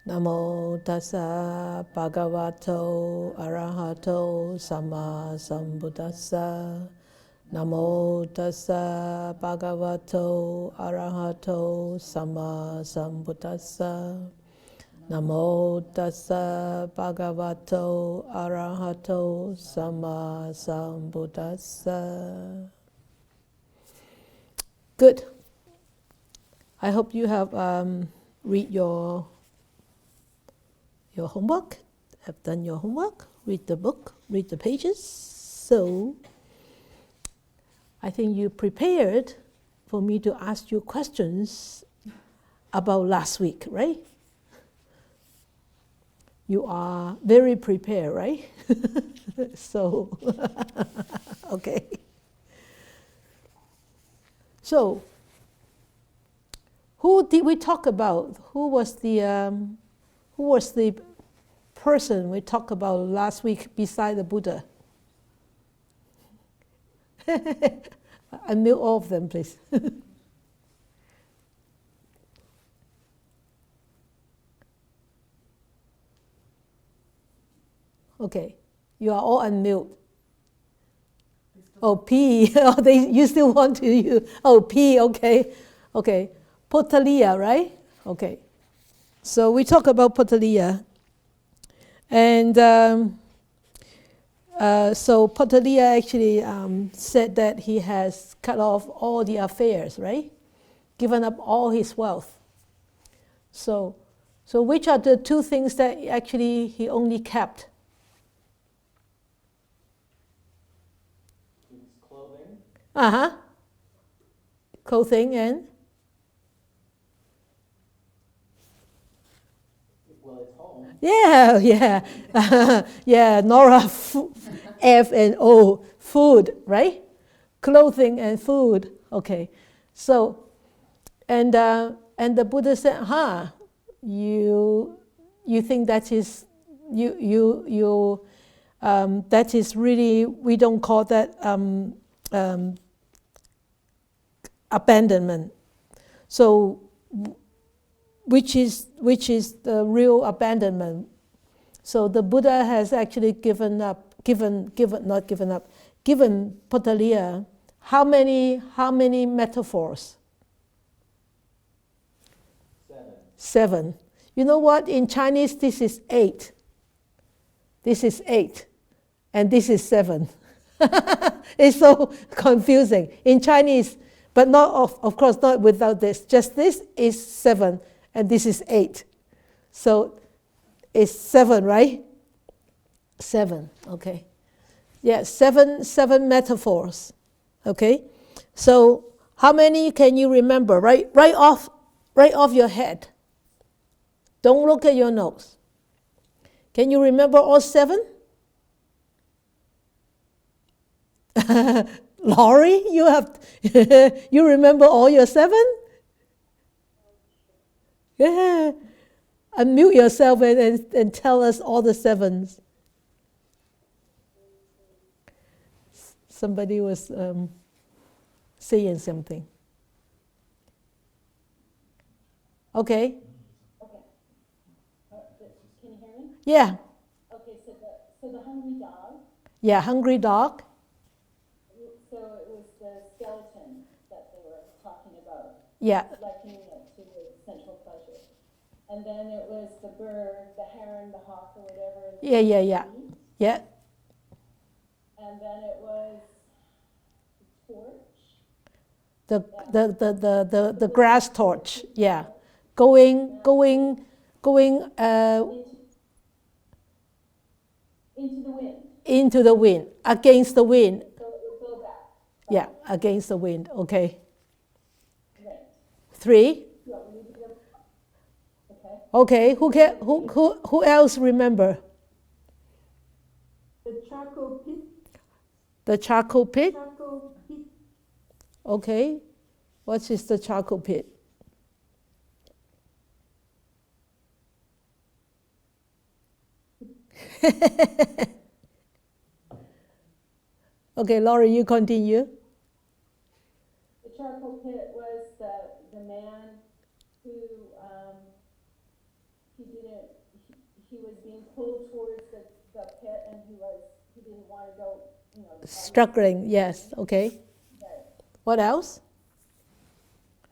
Namo tassa bhagavato arahato sama sambuddhassa. Namo tassa bhagavato arahato sama sambuddhassa. Namo tassa bhagavato arahato sama sambuddhassa. Good. I hope you have read your homework, have done your homework, read the book, read the pages. So I think you prepared for me to ask you questions about last week, right? You are very prepared, right? So, okay. So, who did we talk about? Who was the person we talked about last week beside the Buddha? Unmute all of them, please. Okay, you are all unmute. Oh, P. Oh, you still want to use. Oh, P. Okay, okay. Potalia, right? Okay. So we talk about Potalia, and so Potalia actually said that he has cut off all the affairs, right? Given up all his wealth. So which are the two things that actually he only kept? Clothing. Clothing and? Well, it's home. Yeah. Yeah, Nora, F and O, food, right? Clothing and food. Okay. So, and the Buddha said, you think that is, that is really, we don't call that abandonment. So, which is the real abandonment? So the Buddha has actually given Potalia how many metaphors? 7. You know what? In Chinese, this is 8. This is 8, and this is 7. It's so confusing in Chinese, but not of course not without this. Just this is 7, and this is 8. So it's 7, right? 7. Okay. Yeah, 7 metaphors. Okay. So how many can you remember? Right off your head. Don't look at your nose. Can you remember all 7? Laurie, you remember all your 7? Yeah. Unmute yourself and tell us all the 7s. Somebody was saying something. Okay. Can you hear me? Yeah. Okay, so the hungry dog. Yeah, hungry dog. So it was the skeleton that they were talking about. Yeah. Likening it to the sensual pleasure. And then it was the bird, the heron, the hawk, or whatever. Yeah. Yeah. And then it was the torch. The grass torch. Yeah. Going into the wind. Into the wind, against the wind. So it would go back. Yeah, against the wind. Okay. Right. 3. Yeah, okay. Okay. Who else remember? The charcoal pit. The charcoal pit. Charcoal pit. Okay. What is the charcoal pit? Okay, Laurie, you continue. The charcoal pit was the man who he didn't pulled towards the pit, and he didn't want to go, Struggling, yes, okay. Right. What else?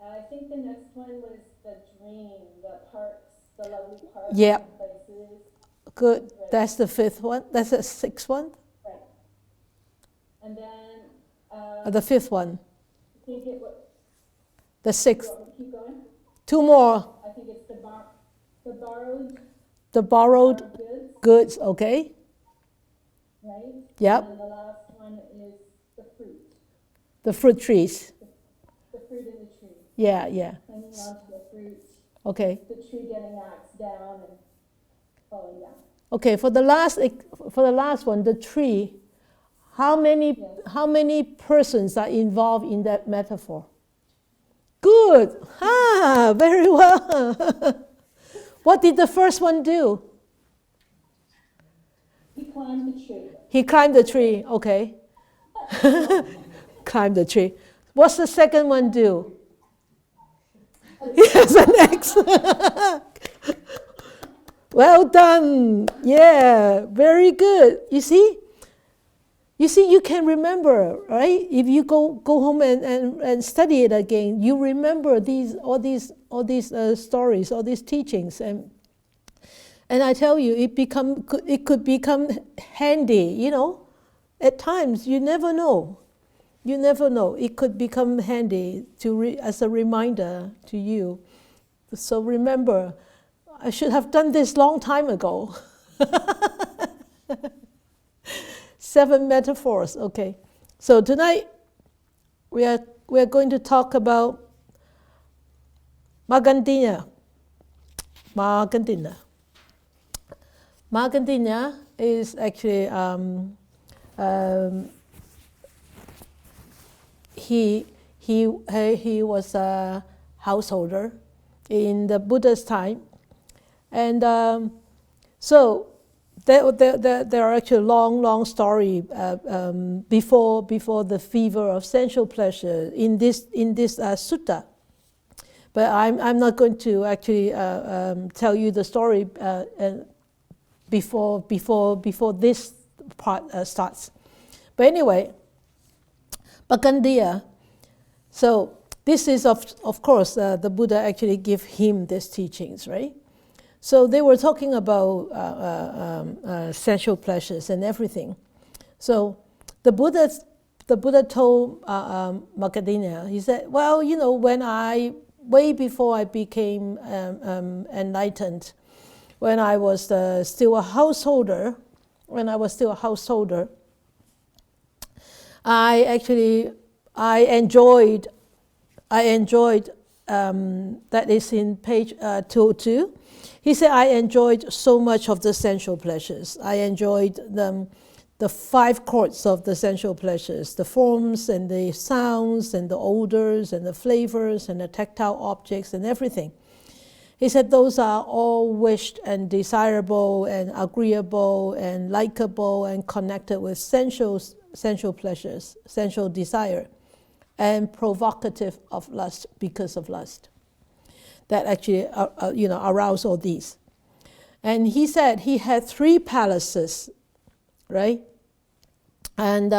I think the next one was the dream, the parks, the lovely parks Yeah. and places. Good. Right. That's the fifth one. That's the sixth one. Right. And then The fifth one. I think it was. The sixth. You want me to keep going? Two more. I think it's the borrowed Borrowed goods. Okay. right? Yep. And the last one is the fruit. The fruit trees. The fruit in the tree. Yeah, yeah. Hanging on to the fruit. Okay. The tree getting axed down and falling down. Okay. For the last one, the tree. How many persons are involved in that metaphor? Good. Very well. What did the first one do? He climbed the tree. He climbed the tree. Okay. Climbed the tree. What's the second one do? Yes, an X. Well done. Yeah, very good. You see, you can remember, right? If you go home and study it again, you remember all these stories, all these teachings, and I tell you, it could become handy. At times you never know. You never know. It could become handy as a reminder to you. So remember, I should have done this long time ago. 7 metaphors. Okay. So tonight we are going to talk about Magandhina. Magandhina is actually he was a householder in the Buddha's time, and so there are actually long story before the fever of sensual pleasure in this sutta. But I'm not going to actually tell you the story before this part starts. But anyway, Agandia. So this is of course the Buddha actually gave him these teachings, right? So they were talking about sensual pleasures and everything. So the Buddha told Magandhina, he said, well, when way before I became enlightened, when I was still a householder, I enjoyed, that is in page 202. He said, I enjoyed so much of the sensual pleasures. I enjoyed the 5 courts of the sensual pleasures, the forms and the sounds and the odors and the flavors and the tactile objects and everything. He said those are all wished and desirable and agreeable and likable and connected with sensual pleasures, sensual desire, and provocative of lust because of lust. That actually arouse all these. And he said he had 3 palaces, right? And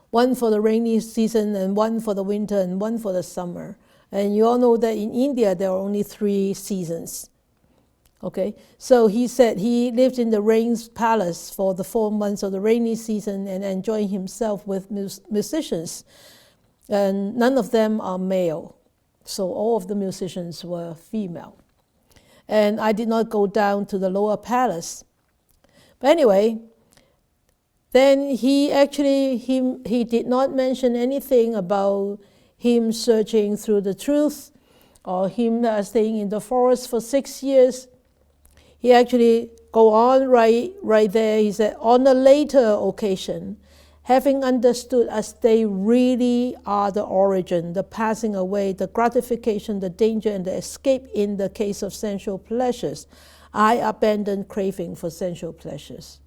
one for the rainy season, and one for the winter, and one for the summer. And you all know that in India there are only 3 seasons. Okay, so he said he lived in the rain's palace for the 4 months of the rainy season and enjoying himself with musicians. And none of them are male. So all of the musicians were female. And I did not go down to the lower palace. But anyway, then he did not mention anything about him searching through the truth or him staying in the forest for 6 years. He actually go on right there. He said, on a later occasion, having understood as they really are the origin, the passing away, the gratification, the danger, and the escape in the case of sensual pleasures, I abandoned craving for sensual pleasures.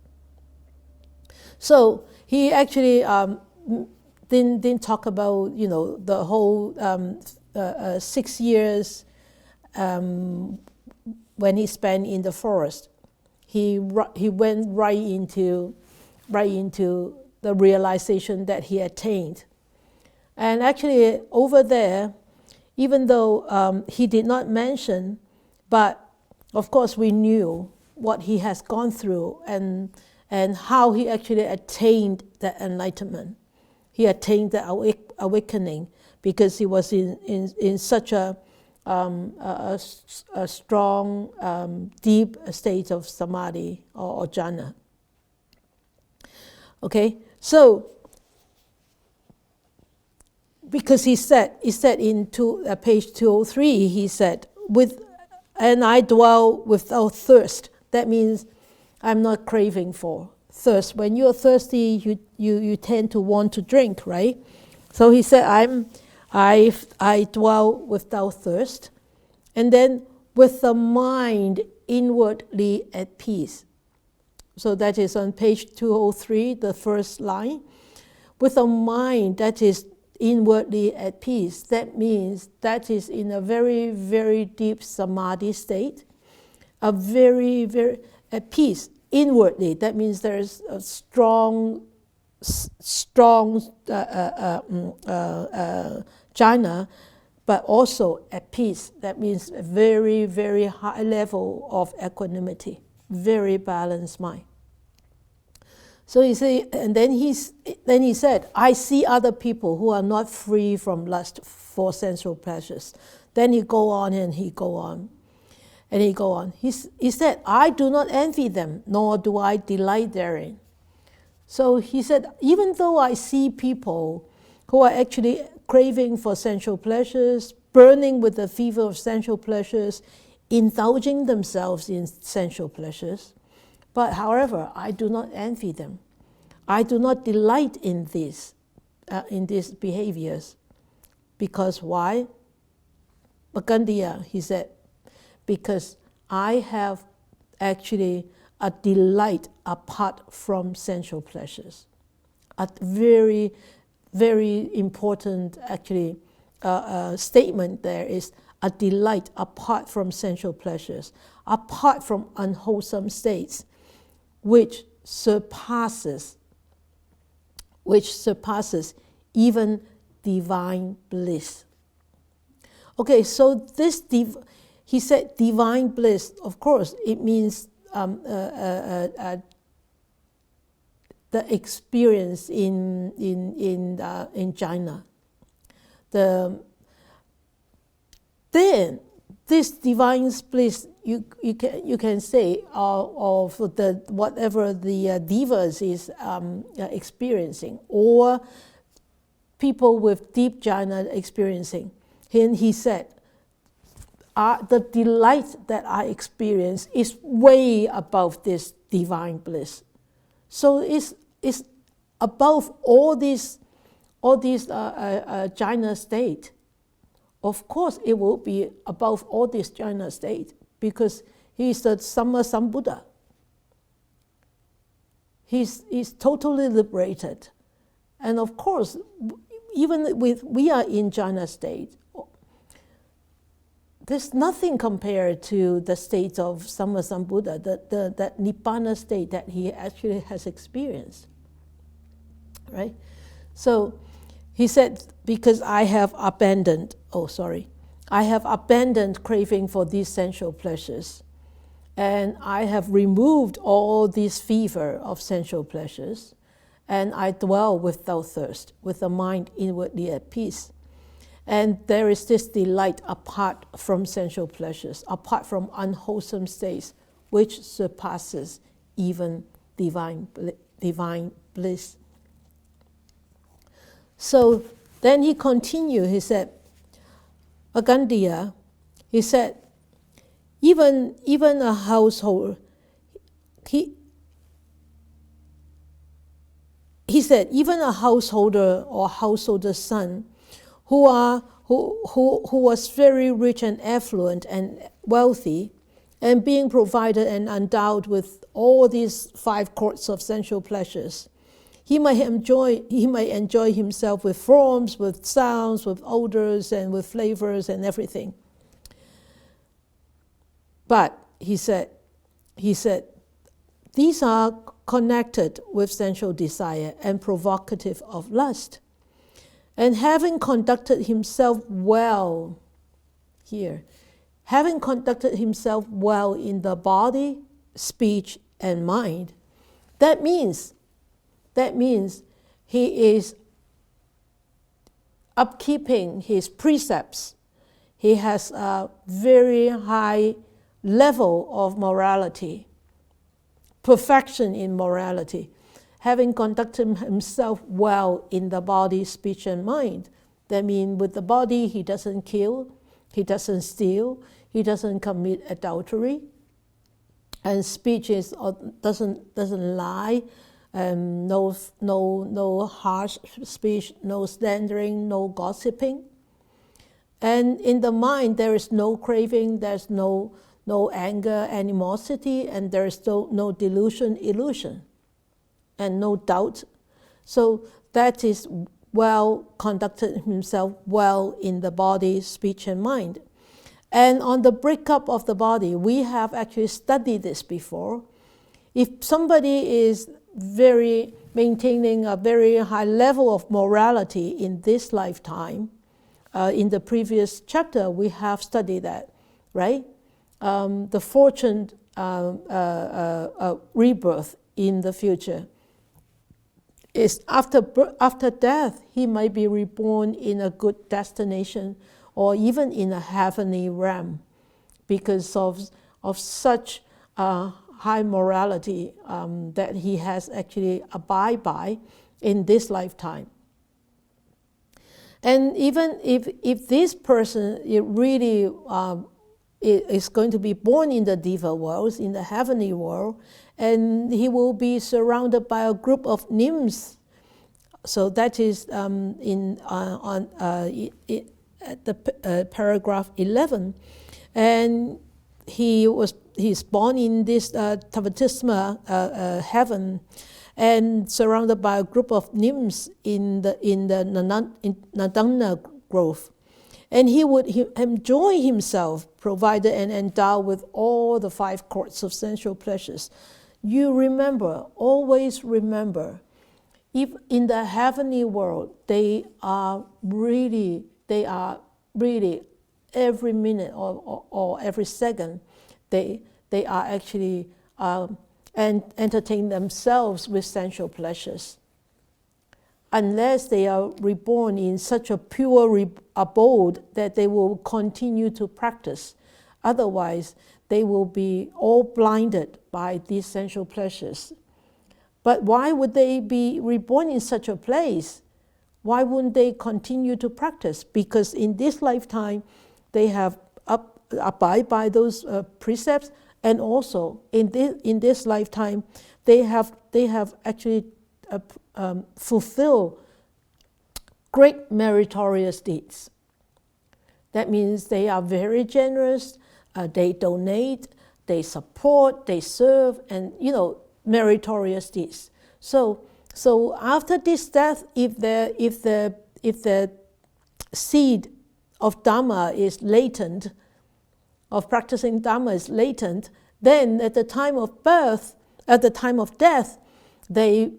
So he actually didn't talk about the whole 6 years when he spent in the forest. he went right into the realization that he attained. And actually over there, even though he did not mention, but of course we knew what he has gone through and how he actually attained the enlightenment. He attained the awakening because he was in such a strong, deep state of samadhi or jhana. Okay, so because he said in page 203, he said, and I dwell without thirst. That means I'm not craving for thirst. When you're thirsty, you tend to want to drink, right? So he said, I dwell without thirst, and then with the mind inwardly at peace. So that is on page 203, the first line. With a mind that is inwardly at peace, that means that is in a very, very deep samadhi state, a very, very at peace inwardly. That means there is a strong jhana, but also at peace. That means a very, very high level of equanimity, very balanced mind. So he said, and then he said, I see other people who are not free from lust for sensual pleasures. Then he go on and he go on. And he go on. He said, I do not envy them, nor do I delight therein. So he said, even though I see people who are actually craving for sensual pleasures, burning with the fever of sensual pleasures, indulging themselves in sensual pleasures, but however, I do not envy them. I do not delight in these behaviors. Because why? Agandia, he said, because I have actually a delight apart from sensual pleasures. A very, very important actually statement there is a delight apart from sensual pleasures, apart from unwholesome states, which surpasses even divine bliss. Okay, so this he said divine bliss. Of course, it means the experience in jhana. Then this divine bliss, you can say of the whatever the devas is experiencing, or people with deep jhana experiencing. And he said, the delight that I experience is way above this divine bliss. So it's above all these jhana state. Of course, it will be above all this jhana state because he is the Sammasambuddha. He's totally liberated. And of course, even we are in jhana state, there's nothing compared to the state of Sammasambuddha, that Nibbana state that he actually has experienced. Right? So he said, because I have abandoned craving for these sensual pleasures, and I have removed all this fever of sensual pleasures, and I dwell without thirst, with a mind inwardly at peace. And there is this delight apart from sensual pleasures, apart from unwholesome states, which surpasses even divine bliss. So then he continued, he said, Agandia, he said, even a household, he said, even a householder or householder's son who was very rich and affluent and wealthy, and being provided and endowed with all these 5 courts of sensual pleasures, he might enjoy himself with forms, with sounds, with odors, and with flavors and everything. But he said, These are connected with sensual desire and provocative of lust. And having conducted himself well, here, having conducted himself well in the body, speech, and mind, that means he is upkeeping his precepts. He has a very high level of morality, perfection in morality. Having conducted himself well in the body, speech, and mind. That means with the body, he doesn't kill, he doesn't steal, he doesn't commit adultery, and speech is doesn't lie, no harsh speech, no slandering, no gossiping. And in the mind, there is no craving, there's no anger, animosity, and there is no delusion, illusion, and no doubt. So that is well conducted himself well in the body, speech, and mind. And on the breakup of the body, we have actually studied this before. If somebody is maintaining a very high level of morality in this lifetime, in the previous chapter we have studied that, right? The fortunate rebirth in the future is after death, he might be reborn in a good destination or even in a heavenly realm because of such high morality that he has actually abide by in this lifetime. And even if this person really is going to be born in the Diva worlds, in the heavenly world, and he will be surrounded by a group of nymphs. So that is at the paragraph 11, and he's born in this Tavatisma heaven, and surrounded by a group of nymphs in the Nadana grove. And he would enjoy himself, provided and endowed with all the 5 courts of sensual pleasures. You remember, always remember, if in the heavenly world, they are really every minute or every second, they are actually and entertain themselves with sensual pleasures. Unless they are reborn in such a pure abode that they will continue to practice. Otherwise, they will be all blinded by these sensual pleasures. But why would they be reborn in such a place? Why wouldn't they continue to practice? Because in this lifetime, they have abide by those precepts, and also in this lifetime, they have actually fulfill great meritorious deeds. That means they are very generous, they donate, they support, they serve, and meritorious deeds. So after this death, if the seed of Dhamma is latent, of practicing Dhamma is latent, then at the time of birth, at the time of death, they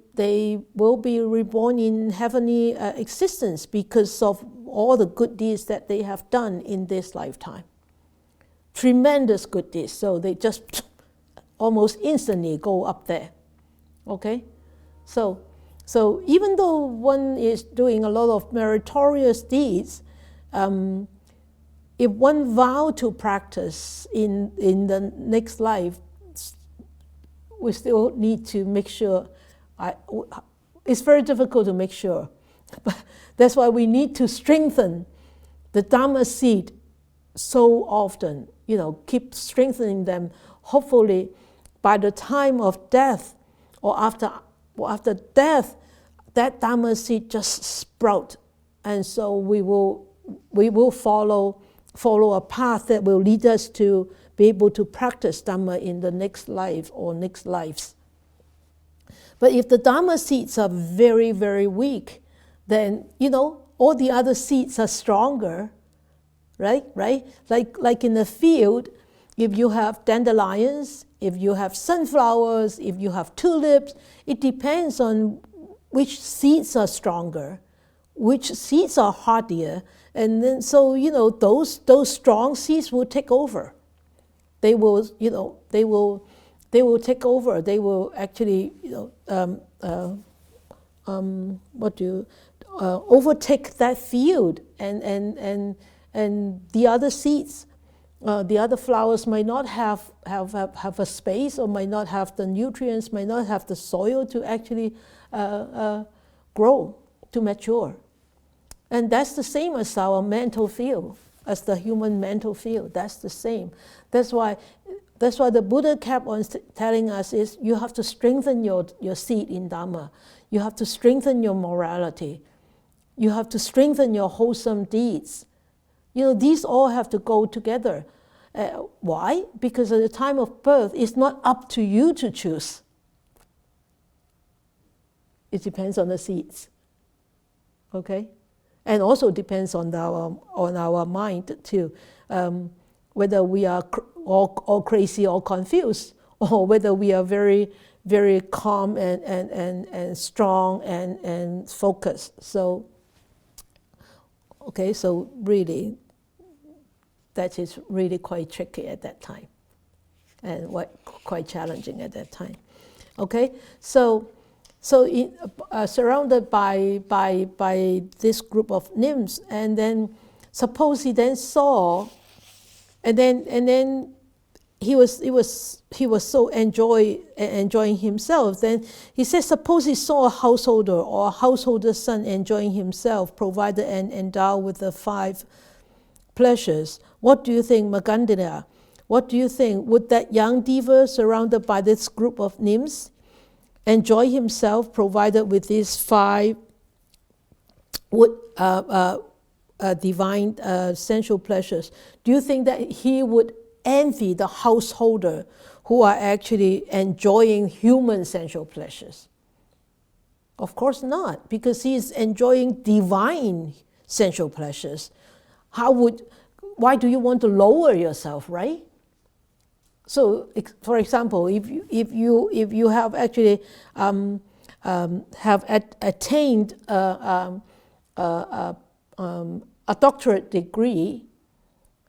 will be reborn in heavenly existence because of all the good deeds that they have done in this lifetime. Tremendous good deeds. So they just almost instantly go up there. Okay? So even though one is doing a lot of meritorious deeds, if one vow to practice in the next life, we still need to make sure. It's very difficult to make sure. But that's why we need to strengthen the Dhamma seed so often. Keep strengthening them. Hopefully, by the time of death or after death, that Dhamma seed just sprout, and so we will follow a path that will lead us to be able to practice Dhamma in the next life or next lives. But if the Dhamma seeds are very, very weak, then, all the other seeds are stronger, right? Like in the field, if you have dandelions if you have sunflowers, if you have tulips, it depends on which seeds are stronger, which seeds are hardier, and then so those strong seeds will take over. They will take over. They will actually overtake that field, and the other seeds, the other flowers might not have a space, or might not have the nutrients, might not have the soil to actually grow, to mature. And that's the same as our mental field, as the human mental field. That's the same. That's why the Buddha kept on telling us is you have to strengthen your seed in Dhamma. You have to strengthen your morality. You have to strengthen your wholesome deeds. These all have to go together. Why? Because at the time of birth, it's not up to you to choose. It depends on the seeds. Okay? And also depends on our mind too. Whether we are all crazy or confused, or whether we are very, very calm and strong and focused. So, okay, so really, that is really quite tricky at that time, and quite challenging at that time. Okay, so surrounded by this group of nymphs, and then suppose he then saw, and then he was so enjoying himself. Then he says, suppose he saw a householder or a householder's son enjoying himself, provided and endowed with the 5 pleasures. What do you think, Magandhina? What do you think? Would that young diva surrounded by this group of nymphs enjoy himself, provided with these 5 divine sensual pleasures? Do you think that he would envy the householder who are actually enjoying human sensual pleasures? Of course not, because he is enjoying divine sensual pleasures. Why do you want to lower yourself, right? So, for example, if you have actually attained a doctorate degree,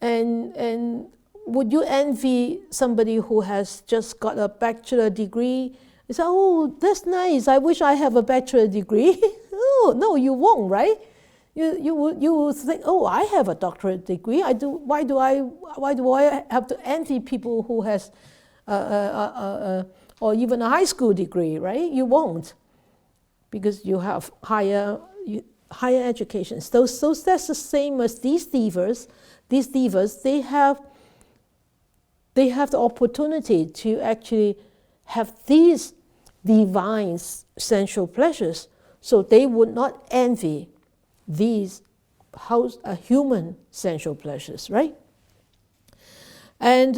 and would you envy somebody who has just got a bachelor degree? You say, oh, that's nice. I wish I have a bachelor degree. Oh, no, you won't, right? You will think, oh, I have a doctorate degree. Why do I have to envy people who has or even a high school degree, right? You won't, because you have higher education. So that's the same as these divas. These divas, they have the opportunity to actually have these divine sensual pleasures, so they would not envy these human sensual pleasures, right? And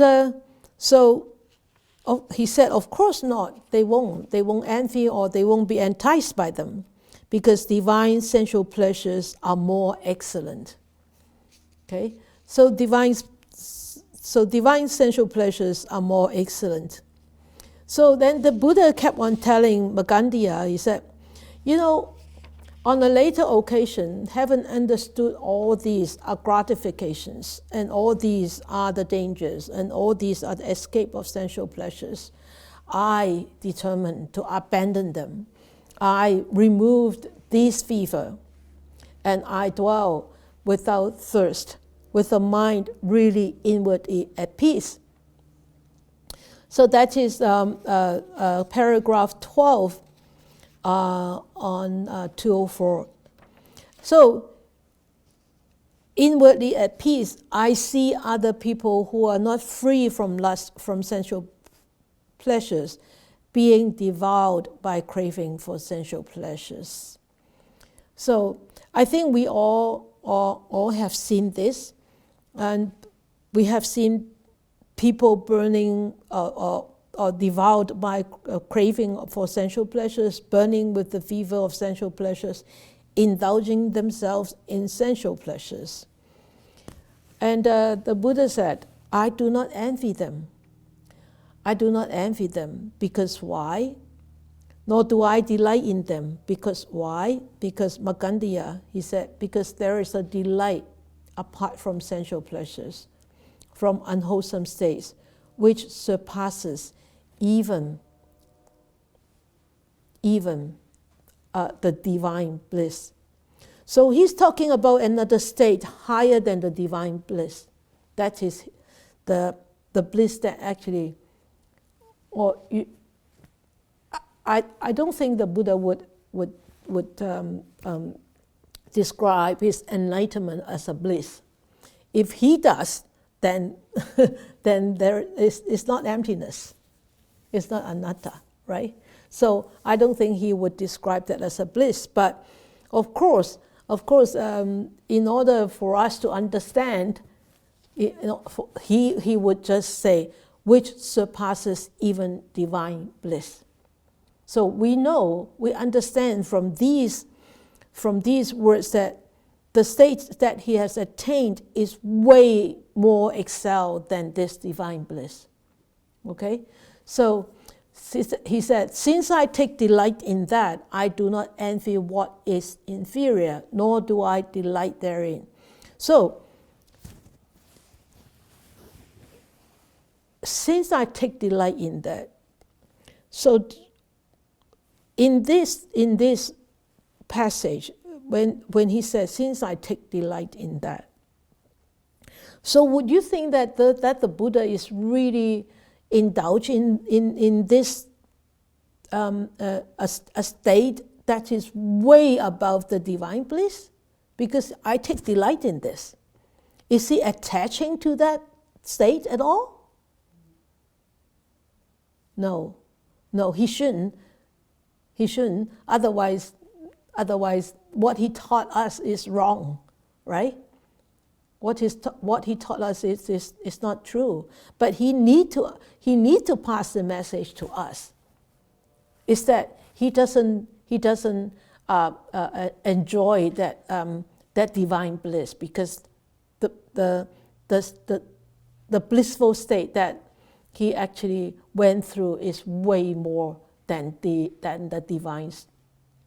so he said, of course not. They won't envy, or they won't be enticed by them, because divine sensual pleasures are more excellent. Okay, so divine sensual pleasures are more excellent. So then the Buddha kept on telling Magandhina, he said, on a later occasion, having understood all these are gratifications, and all these are the dangers, and all these are the escape of sensual pleasures, I determined to abandon them. I removed this fever, and I dwell without thirst, with a mind really inwardly at peace. So that is paragraph 12 on 204. So, inwardly at peace, I see other people who are not free from lust, from sensual pleasures, being devoured by craving for sensual pleasures. So, I think we all have seen this, and we have seen people burning or devoured by craving for sensual pleasures, burning with the fever of sensual pleasures, indulging themselves in sensual pleasures. And the Buddha said, I do not envy them. I do not envy them, because why? Nor do I delight in them, because why? Because Magandhina, he said, because there is a delight apart from sensual pleasures, from unwholesome states, which surpasses even the divine bliss. So he's talking about another state higher than the divine bliss. That is the bliss that actually, I don't think the Buddha would describe his enlightenment as a bliss. If he does, then there is, it's not emptiness. It's not anatta, right? So I don't think he would describe that as a bliss. But of course, in order for us to understand, he would just say, which surpasses even divine bliss. So we understand from these words that the state that he has attained is way more excelled than this divine bliss. Okay? So he said, since I take delight in that, I do not envy what is inferior, nor do I delight therein. So, since I take delight in that, so in this passage, when he says, since I take delight in that, so would you think that the Buddha is really indulging in this a state that is way above the divine bliss? Because I take delight in this. Is he attaching to that state at all? No, he shouldn't. He shouldn't. Otherwise, what he taught us is wrong, right? What he taught us is not true. But he need to pass the message to us. Is that he doesn't enjoy that divine bliss, because the blissful state that he actually went through is way more than the divine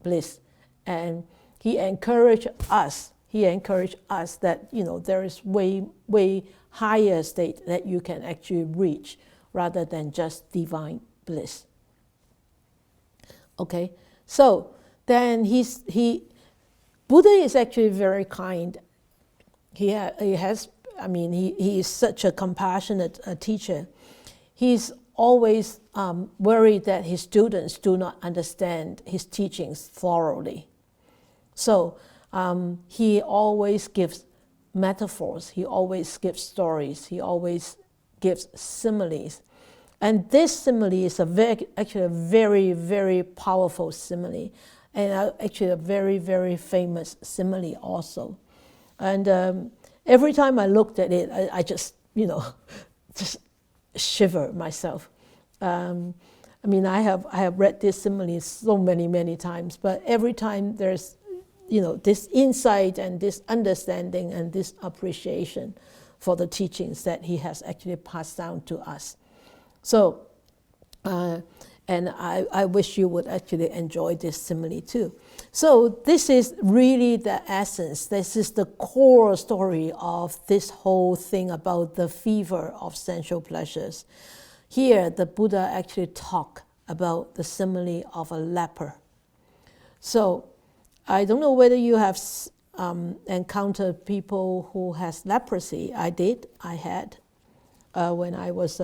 bliss. And he encouraged us that, there is way higher state that you can actually reach rather than just divine bliss. Okay, so then Buddha is actually very kind. He is such a compassionate teacher. He's always worried that his students do not understand his teachings thoroughly. So he always gives metaphors, he always gives stories, he always gives similes. And this simile is actually a very, very powerful simile, and actually a very, very famous simile also. And every time I looked at it, I just, just shiver myself. I have read this simile so many times, but every time there's, this insight and this understanding and this appreciation for the teachings that he has actually passed down to us. So, and I wish you would actually enjoy this simile too. So this is really the essence, this is the core story of this whole thing about the fever of sensual pleasures. Here, the Buddha actually talked about the simile of a leper. So, I don't know whether you have encountered people who has leprosy. I had. When I was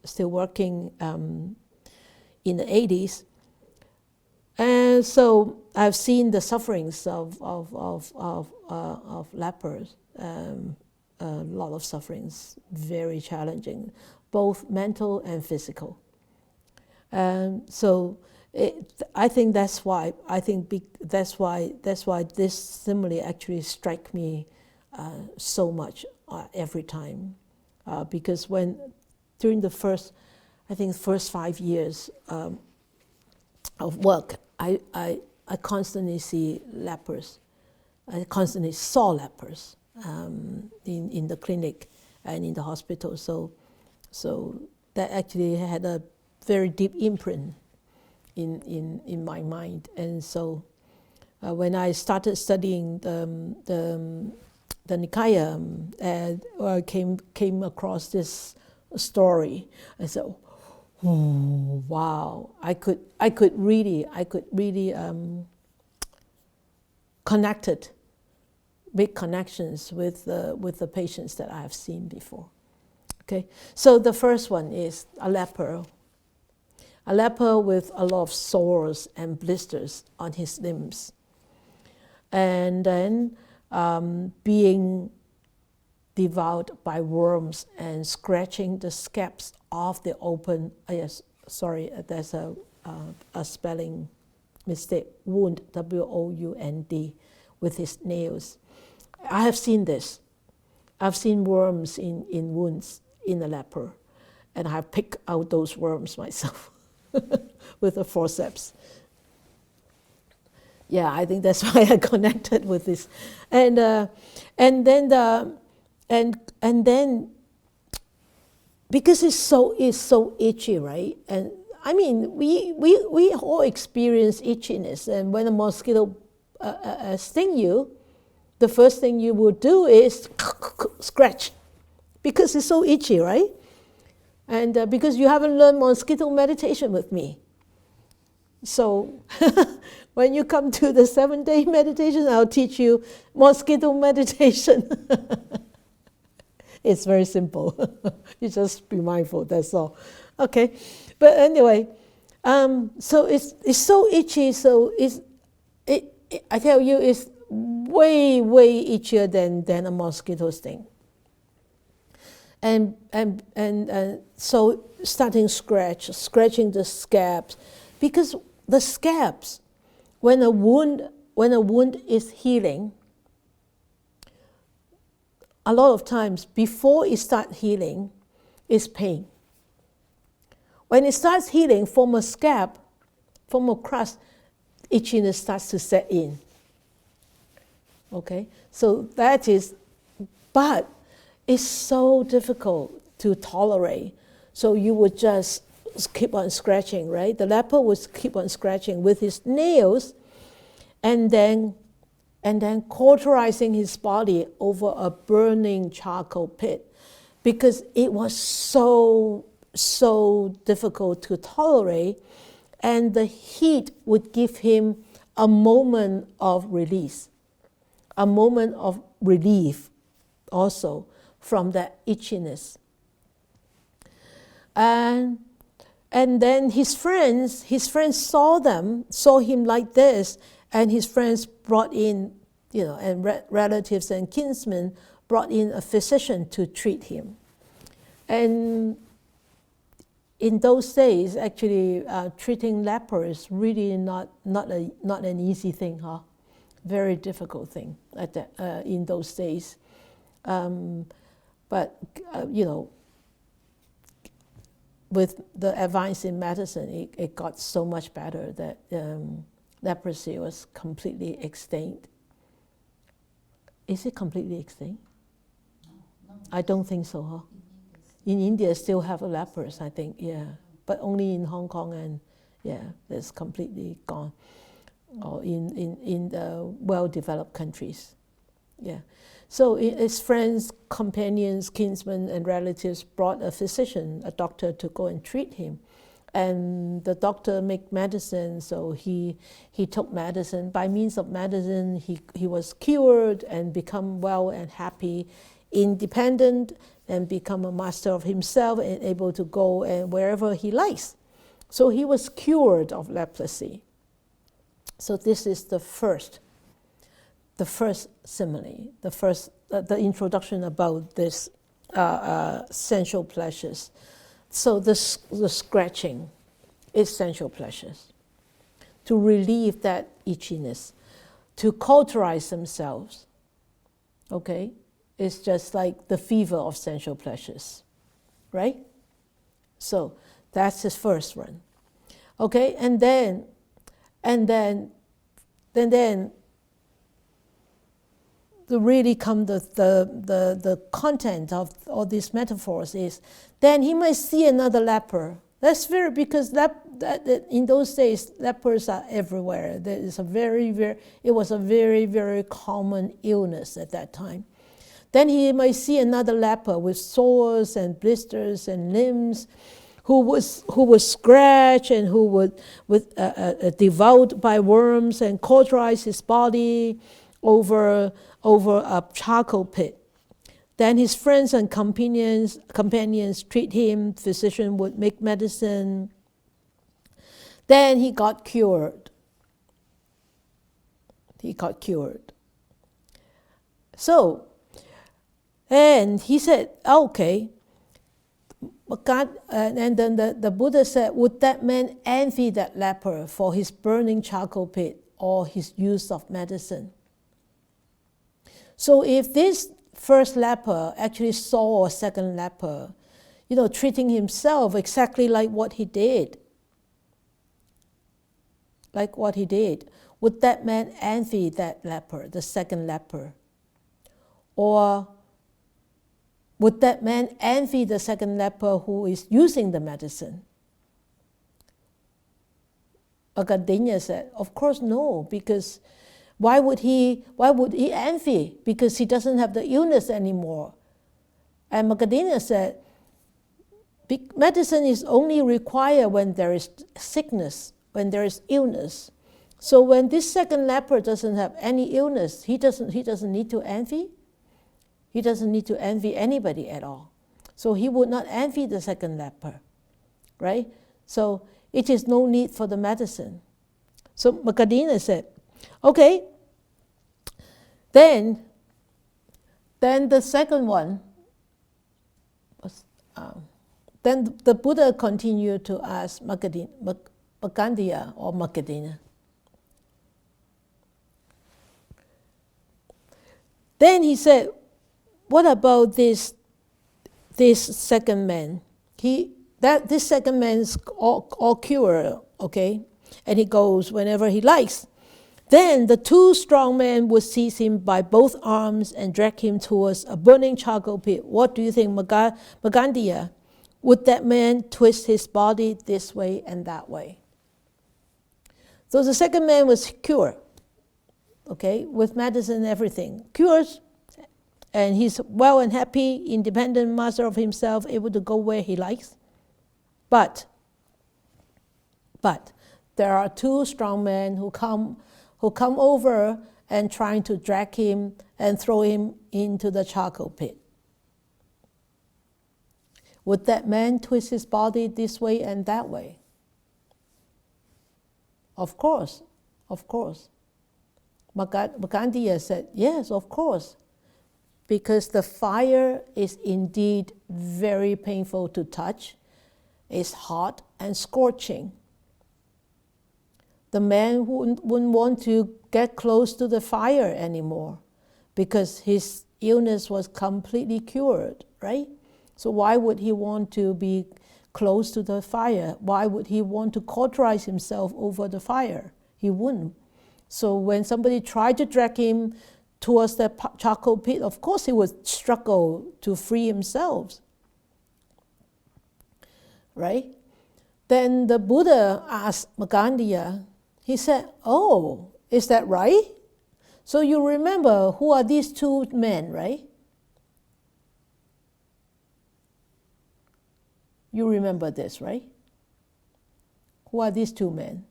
still working in the 80s. And so I've seen the sufferings of lepers, a lot of sufferings, very challenging, both mental and physical. So I think that's why this simile actually strikes me so much every time. Because during the first 5 years of work, I constantly see lepers. I constantly saw lepers in the clinic and in the hospital. So that actually had a very deep imprint in my mind. And so when I started studying the Nikaya, I came across this story. I said, oh, wow! I could really connected, big connections with the patients that I have seen before. Okay, so the first one is a leper with a lot of sores and blisters on his limbs, and then being devoured by worms and scratching the scabs of the open. Yes, sorry, there's a spelling mistake. Wound, W-O-U-N-D, with his nails. I have seen this. I've seen worms in wounds in a leper, and I've picked out those worms myself with a forceps. Yeah, I think that's why I connected with this, and then because it's so itchy, right? And I mean, we all experience itchiness, and when a mosquito sting you, the first thing you would do is scratch, because it's so itchy, right? And because you haven't learned mosquito meditation with me. So when you come to the 7-day meditation, I'll teach you mosquito meditation. It's very simple. You just be mindful, that's all. Okay, but anyway, so it's so itchy, so I tell you, it's way itchier than a mosquito sting. And so starting scratching the scabs, because the scabs, when a wound is healing, a lot of times before it starts healing, is pain. When it starts healing from a scab, from a crust, itchiness starts to set in. Okay, so that is, but it's so difficult to tolerate. So you would just keep on scratching, right? The leper would keep on scratching with his nails, and then cauterizing his body over a burning charcoal pit, because it was so difficult to tolerate, and the heat would give him a moment of release, a moment of relief also from that itchiness. And then his friends saw him like this, and his friends brought in, and relatives and kinsmen brought in a physician to treat him. And in those days, actually, treating lepers really not an easy thing, huh? Very difficult thing in those days. But with the advance in medicine, it got so much better that leprosy was completely extinct. Is it completely extinct? No. I don't think so, huh? In India, still have lepers, I think, yeah. But only in Hong Kong, and it's completely gone. Or in the well-developed countries, yeah. So his friends, companions, kinsmen, and relatives brought a physician, a doctor, to go and treat him. And the doctor make medicine, so he took medicine. By means of medicine, he was cured and become well and happy, independent, and become a master of himself and able to go and wherever he likes. So he was cured of leprosy. So this is the first simile, the introduction about this sensual pleasures. So the scratching is sensual pleasures. To relieve that itchiness, to cauterize themselves, okay? It's just like the fever of sensual pleasures, right? So that's his first one, okay? And then the really come the content of all these metaphors is, then he might see another leper. That's because in those days lepers are everywhere. There is it was a very, very common illness at that time. Then he might see another leper with sores and blisters and limbs, who was scratched and who would devoured by worms and cauterize his body over a charcoal pit. Then his friends and companions treat him. Physician would make medicine. Then he got cured. So, and he said, okay. And then the Buddha said, would that man envy that leper for his burning charcoal pit or his use of medicine? So if this first leper actually saw a second leper, treating himself exactly like what he did, would that man envy that leper, the second leper? Or would that man envy the second leper who is using the medicine? Magandina said, of course no, because why would he envy? Because he doesn't have the illness anymore. And Magandina said, medicine is only required when there is sickness, when there is illness. So when this second leper doesn't have any illness, he doesn't need to envy. He doesn't need to envy anybody at all. So he would not envy the second leper, right? So it is no need for the medicine. So Magandina said, okay, then the second one was, then the Buddha continued to ask Magandina or Magandina. Then he said, what about this second man? This second man's all cured, okay? And he goes whenever he likes. Then the two strong men would seize him by both arms and drag him towards a burning charcoal pit. What do you think, Magandina? Would that man twist his body this way and that way? So the second man was cured, okay, with medicine and everything. Cured, and he's well and happy, independent master of himself, able to go where he likes. But there are two strong men who come over and trying to drag him and throw him into the charcoal pit. Would that man twist his body this way and that way? Of course. Magandina said, yes, of course. Because the fire is indeed very painful to touch. It's hot and scorching. The man wouldn't want to get close to the fire anymore because his illness was completely cured, right? So why would he want to be close to the fire? Why would he want to cauterize himself over the fire? He wouldn't. So when somebody tried to drag him towards the charcoal pit, of course he would struggle to free himself, right? Then the Buddha asked Magandina, he said, oh, is that right? So you remember who are these two men, right? You remember this, right? Who are these two men?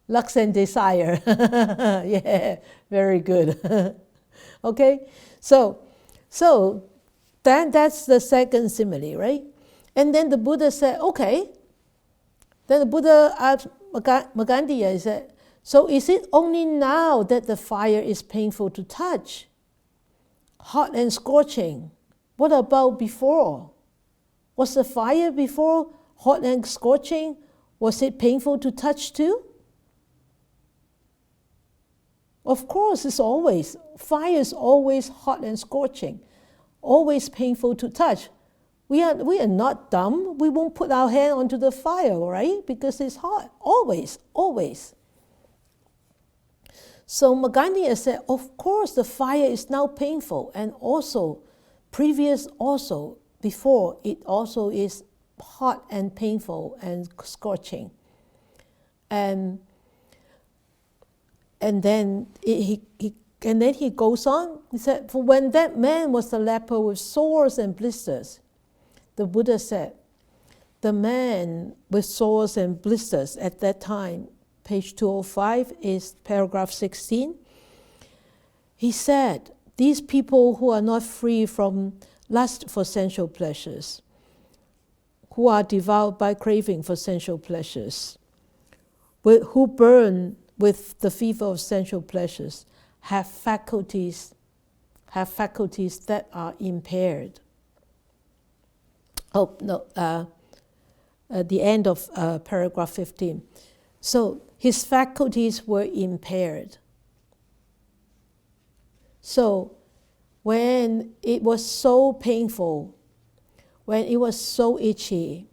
Lux and desire. Yeah, very good. Okay, so that's the second simile, right? And then the Buddha said, okay. Then the Buddha asked Magandina, he said, so is it only now that the fire is painful to touch? Hot and scorching. What about before? Was the fire before hot and scorching? Was it painful to touch too? Of course, fire is always hot and scorching, always painful to touch. We are not dumb. We won't put our hand onto the fire, right? Because it's hot, always. So Magandhina said, of course the fire is now painful, and also previous also, before, it also is hot and painful and scorching. And then he goes on, he said, for when that man was a leper with sores and blisters, the Buddha said, the man with sores and blisters at that time, page 205 is paragraph 16, he said, these people who are not free from lust for sensual pleasures, who are devoured by craving for sensual pleasures, who burn with the fever of sensual pleasures, have faculties that are impaired. Oh, no, at the end of paragraph 15. So his faculties were impaired. So when it was so painful, when it was so itchy,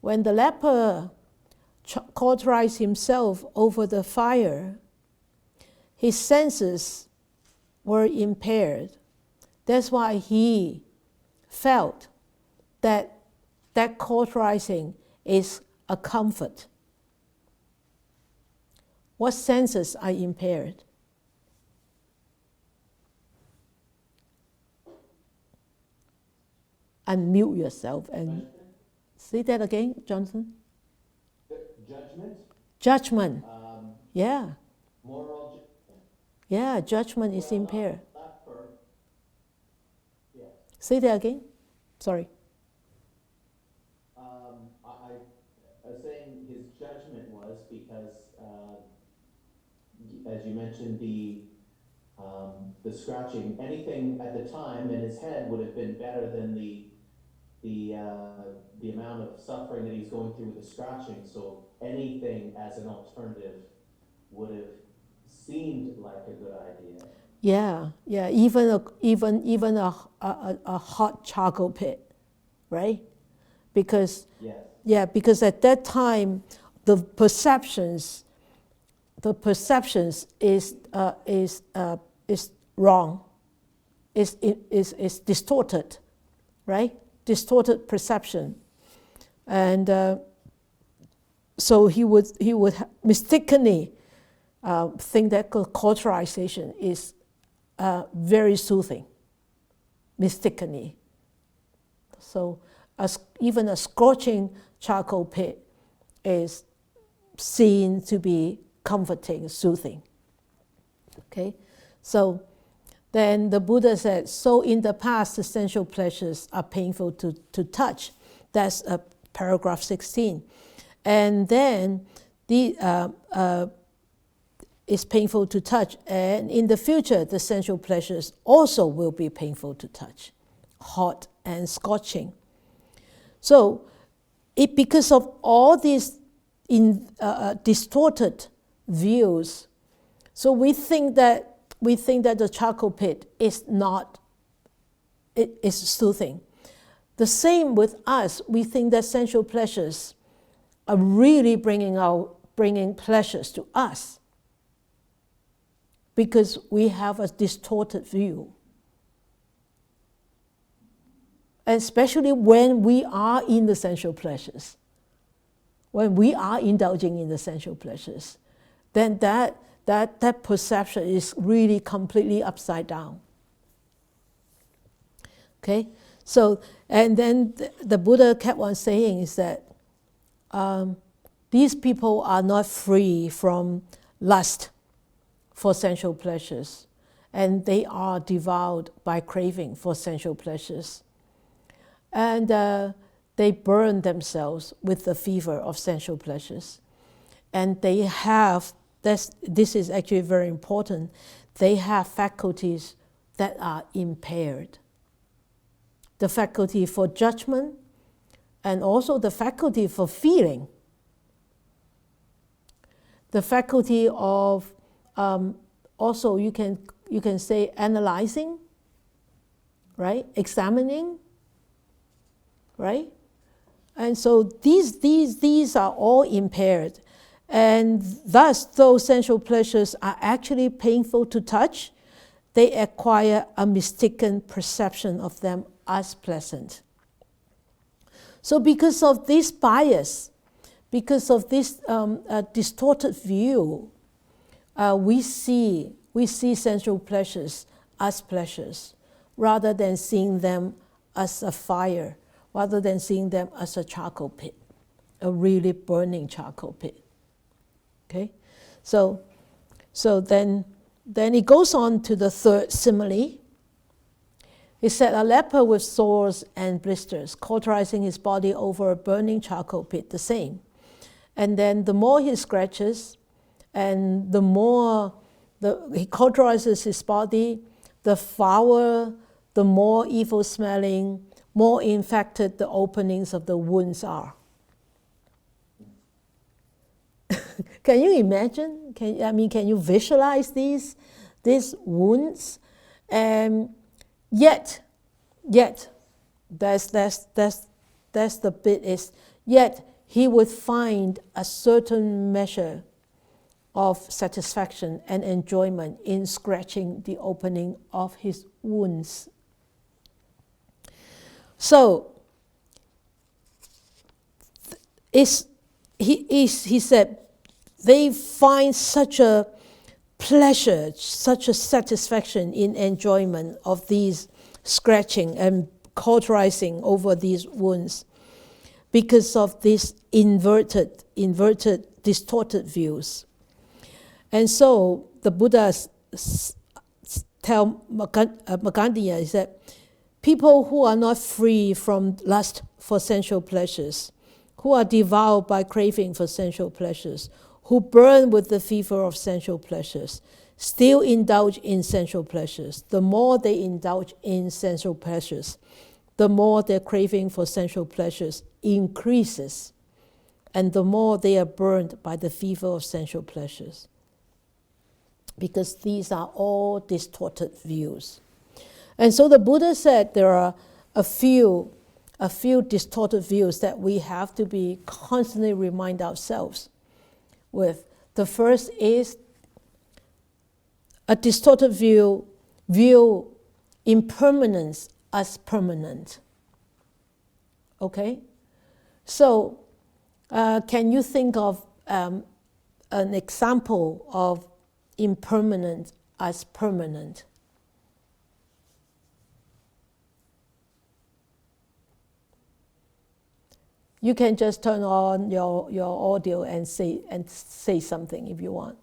when the leper cauterized himself over the fire, his senses were impaired. That's why he felt that cauterizing is a comfort. What senses are impaired? Unmute yourself and say that again, Johnson. Judgment. Judgment. Yeah. Moral judgment. Yeah, judgment is impaired. Leper. Yes. Say that again. Sorry. I was saying his judgment was because, as you mentioned, the scratching. Anything at the time in his head would have been better than the amount of suffering that he's going through with the scratching. So anything as an alternative would have seemed like a good idea. Yeah, yeah. Even a hot charcoal pit, right? Because Yes. yeah, because at that time the perceptions is wrong, is distorted, right? Distorted perception, and so he would mistakenly think that cauterization is very soothing, mistakenly. So even a scorching charcoal pit is seen to be comforting, soothing. Okay, so then the Buddha said, so in the past the sensual pleasures are painful to touch. That's paragraph 16. And then it's painful to touch, and in the future the sensual pleasures also will be painful to touch, hot and scorching. So because of all these distorted views, so we think that the charcoal pit is not, it is soothing. The same with us. We think that sensual pleasures are really bringing pleasures to us because we have a distorted view. Especially when we are in the sensual pleasures, when we are indulging in the sensual pleasures, then that perception is really completely upside down. Okay, so and then the Buddha kept on saying is that these people are not free from lust for sensual pleasures, and they are devoured by craving for sensual pleasures. And they burn themselves with the fever of sensual pleasures. And they have, this is actually very important, they have faculties that are impaired. The faculty for judgment and also the faculty for feeling. The faculty of, also you can say analyzing, right? Examining, right? And so these are all impaired. And thus, though sensual pleasures are actually painful to touch, they acquire a mistaken perception of them as pleasant. So because of this bias, because of this distorted view, we see sensual pleasures as pleasures, rather than seeing them as a fire, rather than seeing them as a charcoal pit, a really burning charcoal pit. Okay, so then it goes on to the third simile. He said, a leper with sores and blisters, cauterizing his body over a burning charcoal pit, the same. And then the more he scratches, and the more he cauterizes his body, the foul, the more evil smelling, more infected the openings of the wounds are. Can you imagine? Can you visualize these wounds? And yet, that's the bit is, yet he would find a certain measure of satisfaction and enjoyment in scratching the opening of his wounds. So, he said, they find such a pleasure, such a satisfaction in enjoyment of these scratching and cauterizing over these wounds because of these inverted, distorted views. And so the Buddha tell Magandhina, he said, people who are not free from lust for sensual pleasures, who are devoured by craving for sensual pleasures, who burn with the fever of sensual pleasures, still indulge in sensual pleasures. The more they indulge in sensual pleasures, the more their craving for sensual pleasures increases, and the more they are burned by the fever of sensual pleasures. Because these are all distorted views. And so the Buddha said there are a few distorted views that we have to be constantly remind ourselves with. The first is a distorted view impermanence as permanent. Okay? So, can you think of an example of impermanent as permanent? You can just turn on your audio and say something if you want.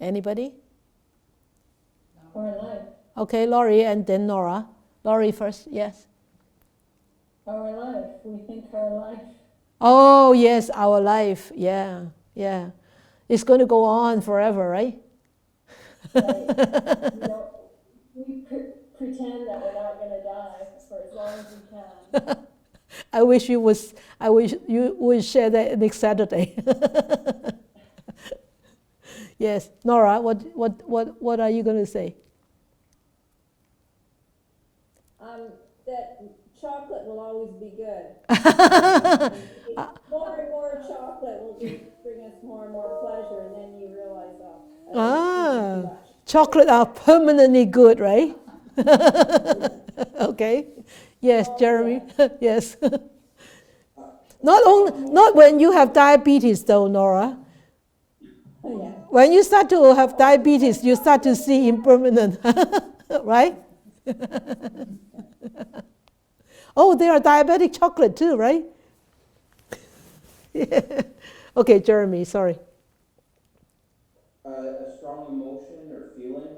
Anybody? Our life. Okay, Laurie and then Nora. Laurie first, yes. Our life. We think our life. Oh, yes, our life. Yeah. It's going to go on forever, right? Right. We pretend that we're not going to die for as long as we can. I wish you would share that next Saturday. Yes, Nora, what are you going to say? That chocolate will always be good. More and more chocolate will bring us more and more pleasure, and then you realize, too much. Chocolate are permanently good, right? Okay. Yes, Jeremy. Yes. Not when you have diabetes, though, Nora. Oh, yeah. When you start to have diabetes, you start to see impermanent, right? Oh, there are diabetic chocolate too, right? Yeah. Okay, Jeremy, sorry. A strong emotion or feeling.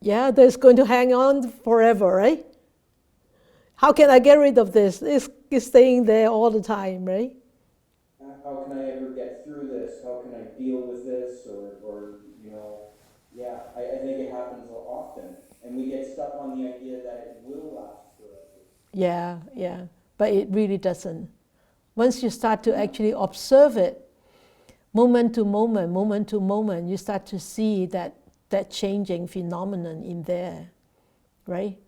Yeah, that's going to hang on forever, right? How can I get rid of this? It's staying there all the time, right? How can I ever get through this? How can I deal with this? Or I think it happens often. And we get stuck on the idea that it will last forever. Yeah. But it really doesn't. Once you start to actually observe it, moment to moment, you start to see that changing phenomenon in there, right?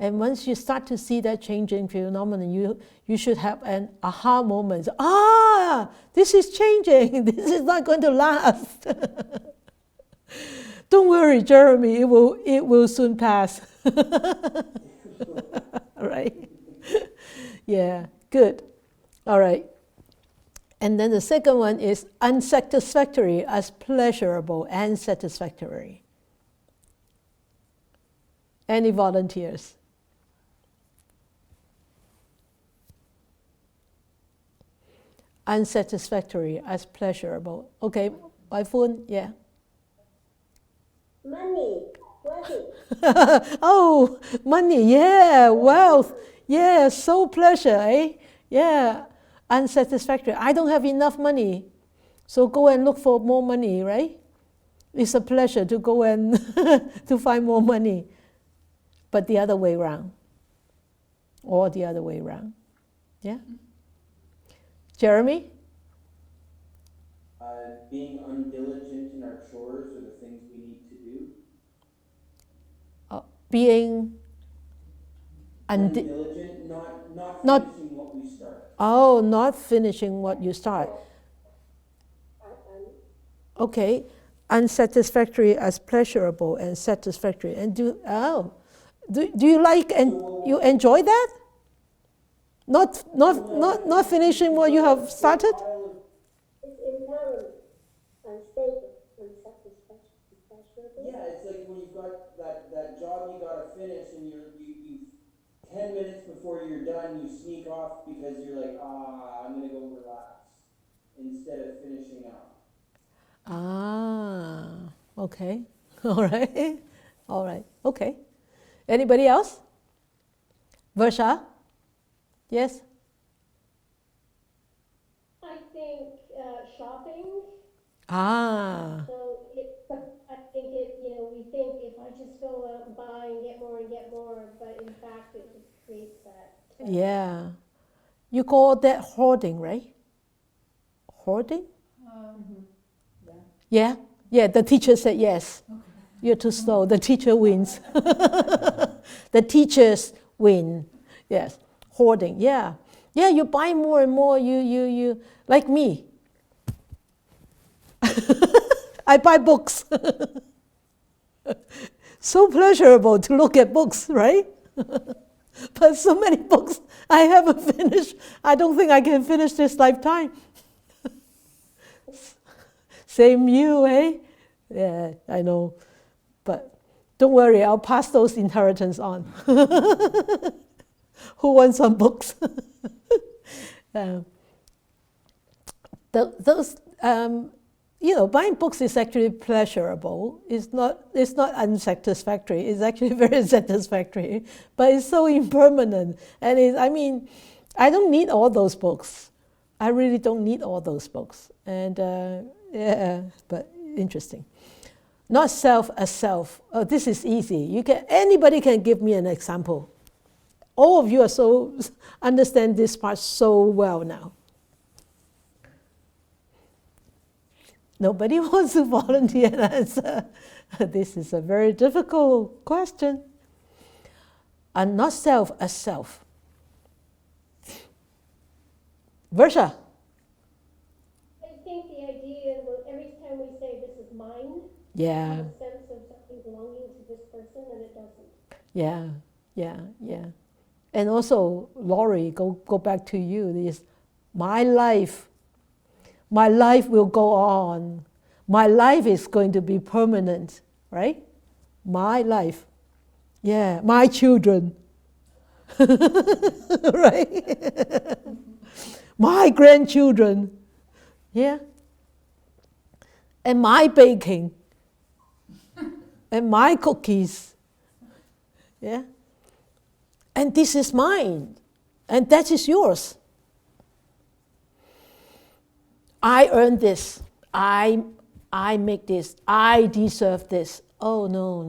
And once you start to see that changing phenomenon, you should have an aha moment. Ah, this is changing. This is not going to last. Don't worry, Jeremy. It will soon pass. Right? Yeah, good. All right. And then the second one is unsatisfactory as pleasurable and satisfactory. Any volunteers? Unsatisfactory as pleasurable. Okay, my phone, yeah. Money, wealthy. Oh, money, yeah, wealth, yeah, so pleasure, eh? Yeah, unsatisfactory. I don't have enough money, so go and look for more money, right? It's a pleasure to go and to find more money. But the other way around, or the other way around, yeah? Jeremy? Being undiligent in our chores or the things we need to do. Being Undiligent, not not- finishing what we start. Oh, not finishing what you start. Okay, unsatisfactory as pleasurable and satisfactory. And do you like and you enjoy that? Not finishing what you have started? It's impermanence, unstable, unsatisfactory. Yeah, it's like when you've got that job you gotta finish and you 10 minutes before you're done, you sneak off because you're like, I'm gonna go relax instead of finishing up. Ah, okay. All right. All right. Okay. Anybody else? Varsha? Yes? I think shopping. Ah, So I think we think if I just go out and buy and get more, but in fact it just creates that. yeah. You call that hoarding, right? Hoarding? Yeah? Yeah, the teacher said yes. Okay. You're too slow. The teacher wins. The teachers win. Yes. Hoarding, yeah. Yeah, you buy more and more. You like me. I buy books. So pleasurable to look at books, right? But so many books I haven't finished. I don't think I can finish this lifetime. Same you, eh? Yeah, I know. But don't worry, I'll pass those inheritance on. Who wants some books? Buying books is actually pleasurable. It's not unsatisfactory. It's actually very satisfactory. But it's so impermanent. And I don't need all those books. I really don't need all those books. And yeah, but interesting. Not self as self. Oh, this is easy. Anybody can give me an example. All of you understand this part so well now. Nobody wants to volunteer an answer. This is a very difficult question. And not self as self. Varsha? I think the idea was every time we say this is mine, Yeah. have a sense of something belonging to this person, and it doesn't. Yeah. And also, Laurie, go back to you. This, my life will go on. My life is going to be permanent, right? My life. Yeah, my children. Right? My grandchildren. Yeah. And my baking. And my cookies. Yeah. And this is mine. And that is yours. I earned this. I make this. I deserve this. Oh, no.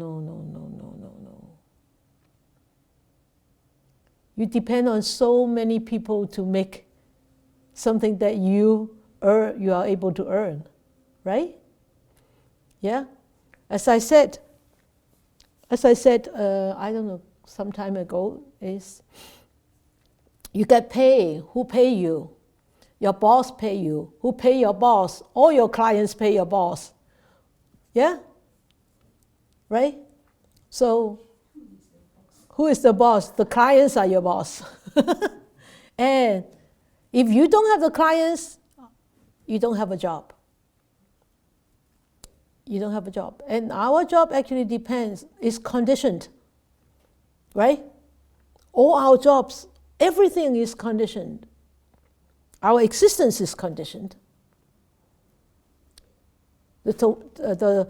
You depend on so many people to make something that you are able to earn, right? Yeah? As I said, I don't know, some time ago is you get paid. Who pay you? Your boss pay you. Who pay your boss? All your clients pay your boss. Yeah? Right? So, who is the boss? The clients are your boss. And if you don't have the clients, you don't have a job. You don't have a job. And our job actually depends, it's conditioned. Right? All our jobs, everything is conditioned. Our existence is conditioned. The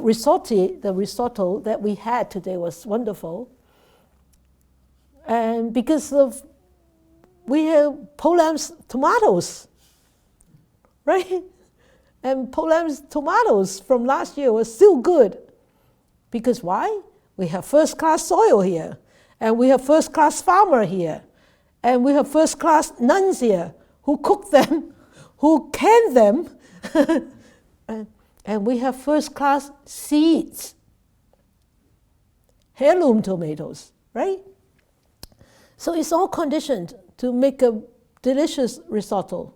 risotto that we had today was wonderful. And because of, we have Poland's tomatoes, right? And Poland's tomatoes from last year was still good. Because why? We have first-class soil here. And we have first-class farmer here. And we have first-class nuns here who cook them, who can them. And we have first-class seeds. Heirloom tomatoes, right? So it's all conditioned to make a delicious risotto.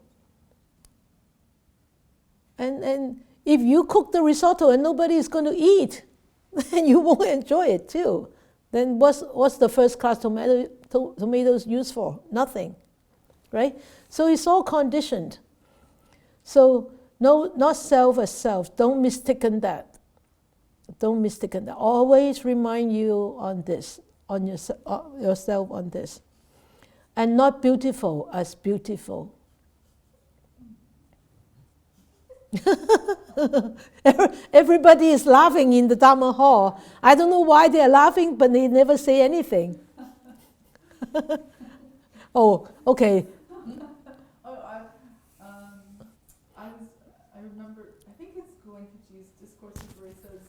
And if you cook the risotto and nobody is going to eat, then you won't enjoy it too. Then what's the first-class tomatoes used for? Nothing, right? So it's all conditioned. So no, not self as self. Don't mistaken that. Don't mistaken that. Always remind you on this, on yourself on this. And not beautiful as beautiful. Everybody is laughing in the Dhamma hall. I don't know why they are laughing, but they never say anything. Oh, okay. I remember, I think it's Goenkaji's discourses where he says,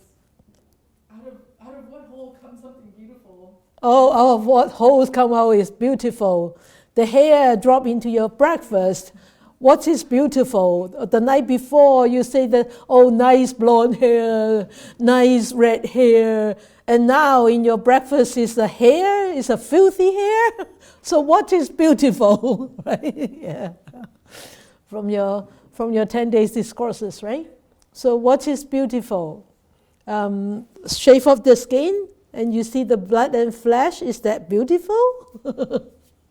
out of what hole comes something beautiful? Oh, out of what holes come out is beautiful. The hair drop into your breakfast. What is beautiful? The night before you say that, oh, nice blonde hair, nice red hair, and now in your breakfast is a hair, is a filthy hair. So what is beautiful? Right? Yeah. From your 10 days discourses, right? So what is beautiful? Shave off the skin and you see the blood and flesh. Is that beautiful?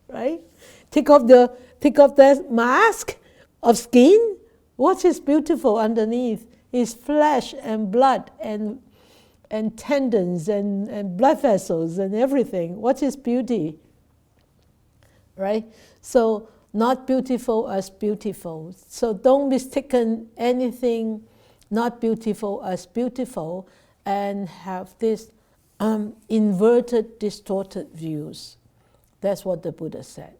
Right? Take off that mask of skin. What is beautiful underneath is flesh and blood and tendons and blood vessels and everything. What is beauty? Right? So not beautiful as beautiful. So don't mistaken anything not beautiful as beautiful and have this inverted, distorted views. That's what the Buddha said.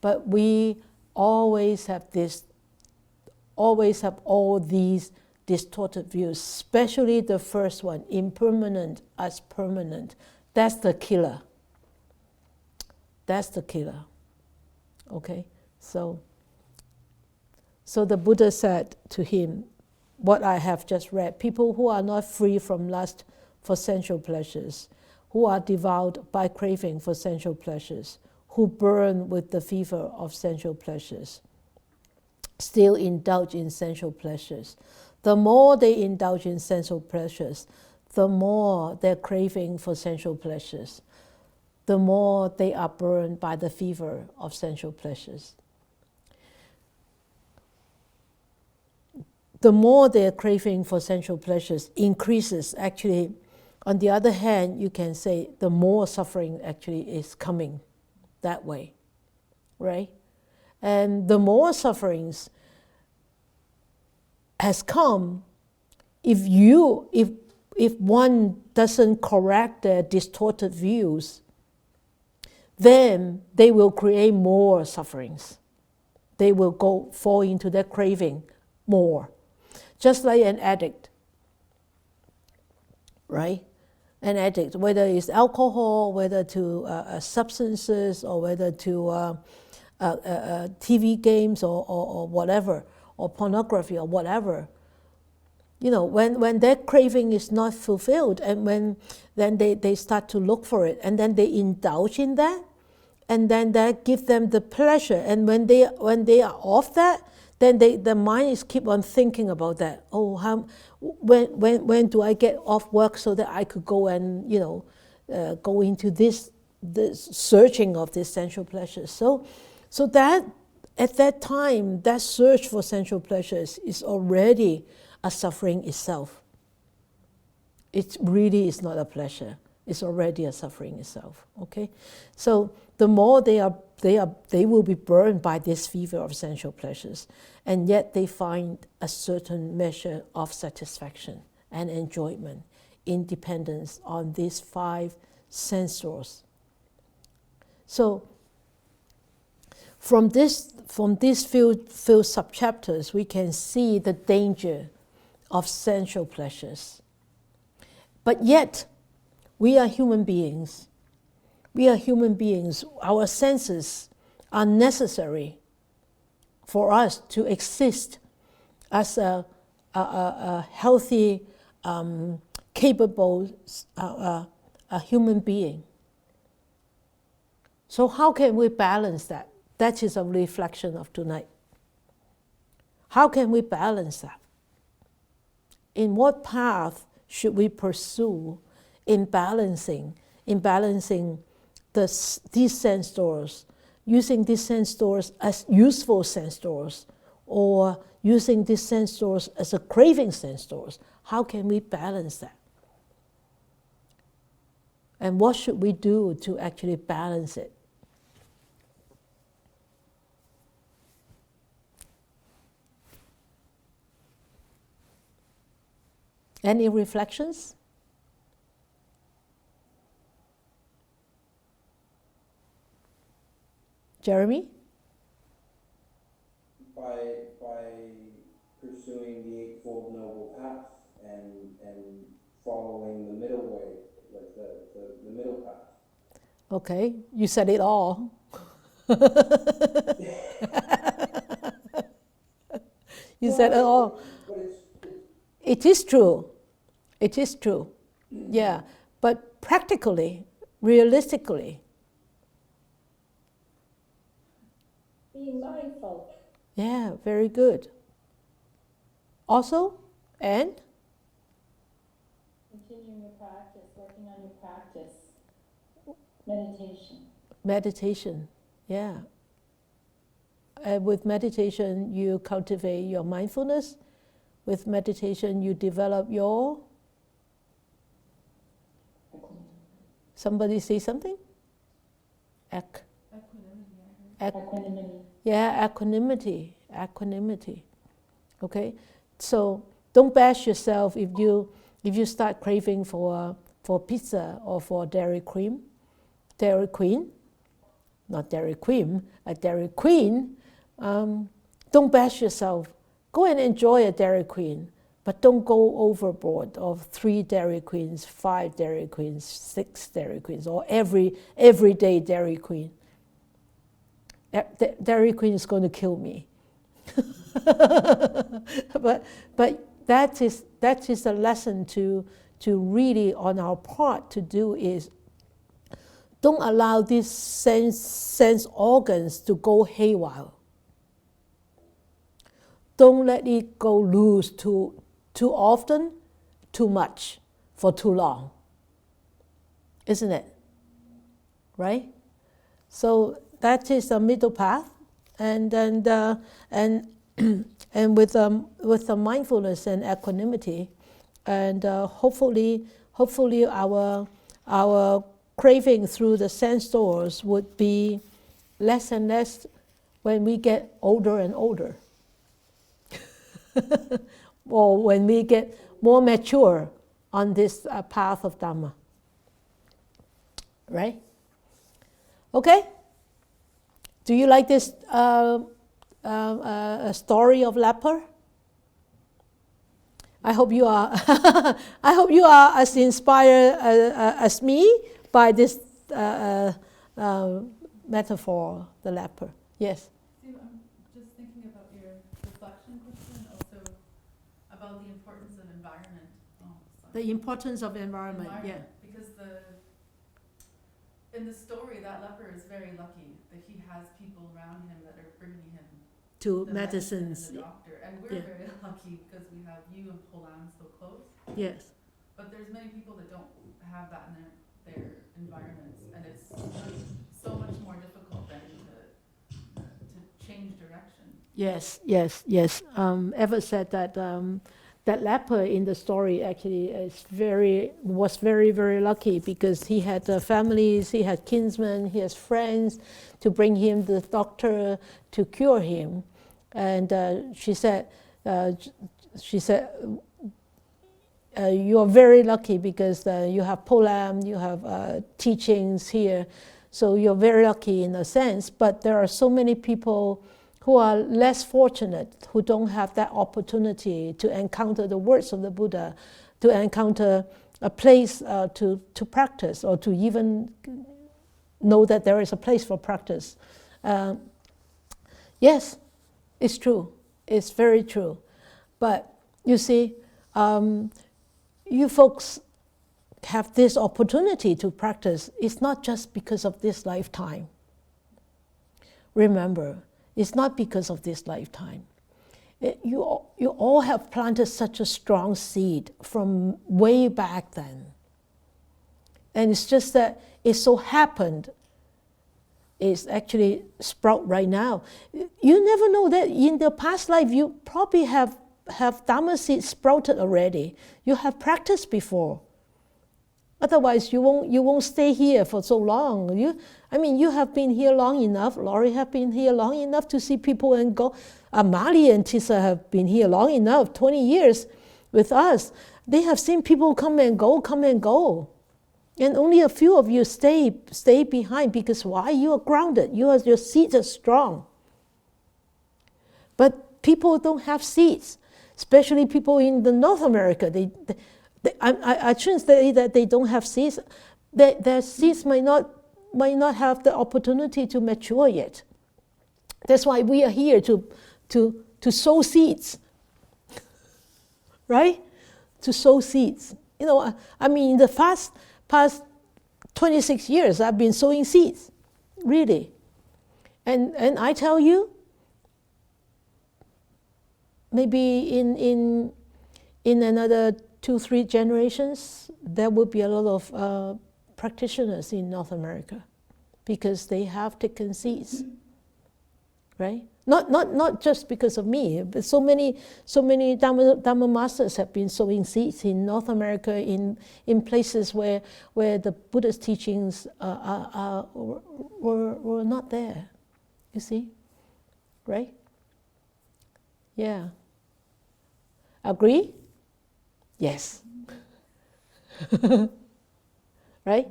But we always have all these distorted views, especially the first one, impermanent as permanent. That's the killer. That's the killer. Okay? So the Buddha said to him, what I have just read, people who are not free from lust for sensual pleasures, who are devoured by craving for sensual pleasures, who burn with the fever of sensual pleasures, still indulge in sensual pleasures. The more they indulge in sensual pleasures, the more their craving for sensual pleasures, the more they are burned by the fever of sensual pleasures. The more their craving for sensual pleasures increases, actually, on the other hand, you can say the more suffering actually is coming that way, right? And the more sufferings has come if one doesn't correct their distorted views, then they will create more sufferings. They will fall into their craving more. Just like an addict, right? An addict, whether it's alcohol, whether to substances, or whether to TV games or whatever, or pornography or whatever. when their craving is not fulfilled, and then they start to look for it, and then they indulge in that, and then that gives them the pleasure. And when they are off that, then the mind is keep on thinking about that. Oh, when do I get off work so that I could go and go into this searching of this sensual pleasures. So that at that time, that search for sensual pleasures is already a suffering itself. It really is not a pleasure. It's already a suffering itself. Okay, so the more they will be burned by this fever of sensual pleasures, and yet they find a certain measure of satisfaction and enjoyment, independence on these 5 sense sources. So from these few subchapters, we can see the danger of sensual pleasures. But yet, we are human beings. We are human beings. Our senses are necessary for us to exist as a healthy, capable a human being. So how can we balance that? That is a reflection of tonight. How can we balance that? In what path should we pursue in balancing these sense doors, using these sense doors as useful sense doors, or using these sense doors as a craving sense doors? How can we balance that? And what should we do to actually balance it? Any reflections? Jeremy? By pursuing the Eightfold Noble Path and following the middle way, like the middle path. Okay, you said it all. You said it all. But It is true. It is true. Yeah. But practically, realistically. Being mindful. Yeah, very good. Also, and? Continuing your practice, working on your practice. Meditation. Meditation, yeah. With meditation, you cultivate your mindfulness. With meditation, you develop your... Somebody say something? Equanimity. Yeah, equanimity. Okay, so don't bash yourself if you start craving for pizza or for Dairy Queen, not Dairy Queen, a Dairy Queen. Don't bash yourself. Go and enjoy a Dairy Queen, but don't go overboard of 3 Dairy Queens, 5 Dairy Queens, 6 Dairy Queens, or everyday Dairy Queen. Dairy Queen is going to kill me. but that is a lesson to really on our part to do is don't allow these sense organs to go haywire. Don't let it go loose too often, too much, for too long. Isn't it? Right? So that is the middle path, and with the mindfulness and equanimity, and hopefully our craving through the sense doors would be less and less when we get older and older. Or when we get more mature on this path of Dhamma. Right? Okay? Do you like this story of leper? I hope you are. I hope you are as inspired as me by this metaphor, the leper. Yes. Steve, I'm just thinking about your reflection question, and also about the importance importance of environment. Oh, sorry. The importance of environment, yeah. Because in the story, that leper is very lucky that he has people around him that are bringing him To the medicine medicines, and the doctor. And we're Yeah. very lucky because we have you and Polam so close. yes. But there's many people that don't have that in their environments, and it's so much more difficult then to change direction. Yes, yes, yes. Eva said that that leper in the story actually was very, very lucky because he had families, he had kinsmen, he has friends to bring him the doctor to cure him. And she said, you are very lucky because you have Polam, you have teachings here, so you're very lucky in a sense. But there are so many people who are less fortunate, who don't have that opportunity to encounter the words of the Buddha, to encounter a place to practice, or to even know that there is a place for practice. Yes, it's true. It's very true. But you see, you folks have this opportunity to practice. It's not just because of this lifetime. Remember, it's not because of this lifetime. You all have planted such a strong seed from way back then. And it's just that it so happened it's actually sprout right now. You never know that in the past life you probably have Dhamma seeds sprouted already. You have practiced before. Otherwise, you won't stay here for so long. You have been here long enough. Laurie have been here long enough to see people and go. Amali and Tissa have been here long enough, 20 years with us. They have seen people come and go. And only a few of you stay behind because why? You are grounded. Your seeds are strong. But people don't have seeds, especially people in the North America. I shouldn't say that they don't have seeds. Their seeds might not have the opportunity to mature yet. That's why we are here to sow seeds, right? To sow seeds. In the past 26 years, I've been sowing seeds, really. And I tell you, maybe in another 2-3 generations, there will be a lot of practitioners in North America because they have taken seeds, right? Not just because of me, but so many Dhamma masters have been sowing seeds in North America, in places where the Buddha's teachings were not there. You see, right? Yeah. Agree? Yes. Right?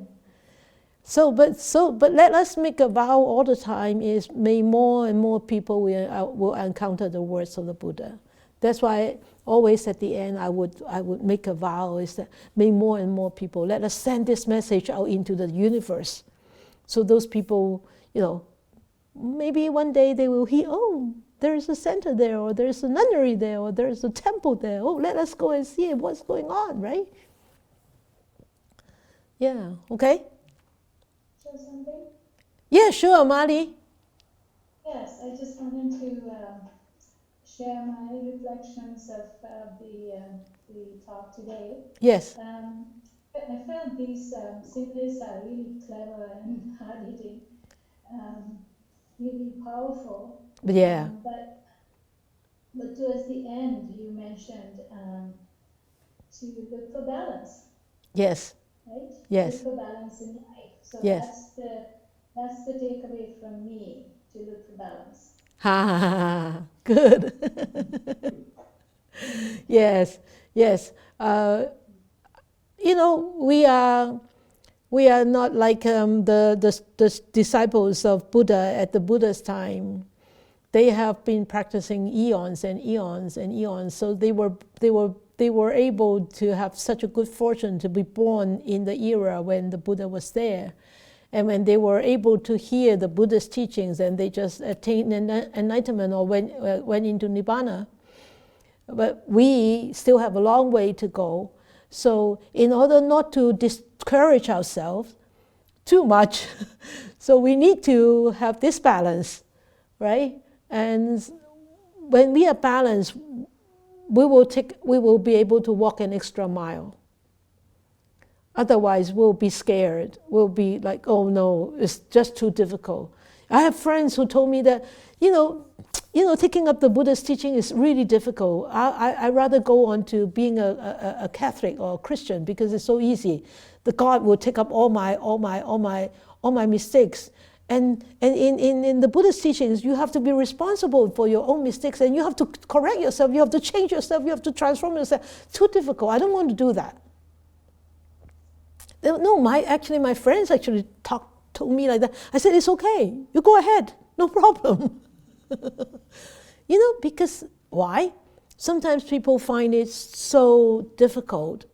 But let us make a vow all the time is may more and more people will encounter the words of the Buddha. That's why always at the end I would make a vow is that may more and more people, let us send this message out into the universe. So those people, maybe one day they will hear, oh, there is a center there, or there is a nunnery there, or there is a temple there. Oh, let us go and see what's going on, right? Yeah, okay? Share something? Yeah, sure, Mali. Yes, I just wanted to share my reflections of the talk today. Yes. I found these similes are really clever and hard-hitting, really powerful. Yeah. But towards the end, you mentioned to look for balance. Yes. Right? Yes. Look for balance in life. So yes. that's the takeaway from me, to look for balance. Ha ha ha! Good. Yes. We are not like the disciples of Buddha at the Buddha's time. They have been practicing eons and eons and eons, so they were able to have such a good fortune to be born in the era when the Buddha was there. And when they were able to hear the Buddha's teachings and they just attained enlightenment or went into Nibbana, But we still have a long way to go. So in order not to discourage ourselves too much, so we need to have this balance, right? And when we are balanced, we will be able to walk an extra mile. Otherwise, we'll be scared. We'll be like, oh no, it's just too difficult. I have friends who told me that, taking up the Buddha's teaching is really difficult. I'd rather go on to being a Catholic or a Christian because it's so easy. The God will take up all my mistakes. And in the Buddhist teachings, you have to be responsible for your own mistakes, and you have to correct yourself, you have to change yourself, you have to transform yourself. Too difficult. I don't want to do that. No, my friends actually told me like that. I said, it's okay. You go ahead. No problem. Because why? Sometimes people find it so difficult.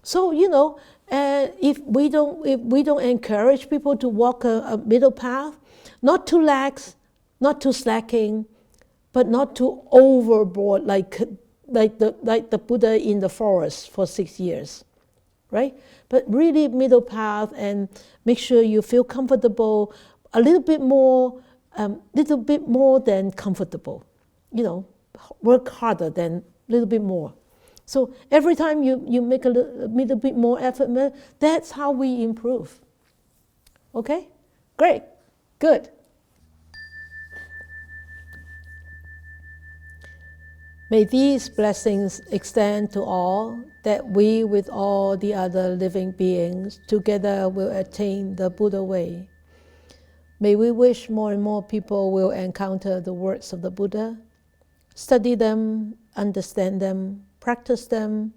So, if we don't encourage people to walk a middle path, not too lax, not too slacking, but not too overboard like the Buddha in the forest for 6 years, right? But really middle path, and make sure you feel comfortable, a little bit more than comfortable. Work harder than a little bit more. So every time you make a little bit more effort, that's how we improve. Okay? Great. Good. May these blessings extend to all, that we with all the other living beings together will attain the Buddha way. May we wish more and more people will encounter the words of the Buddha, study them, understand them, practice them,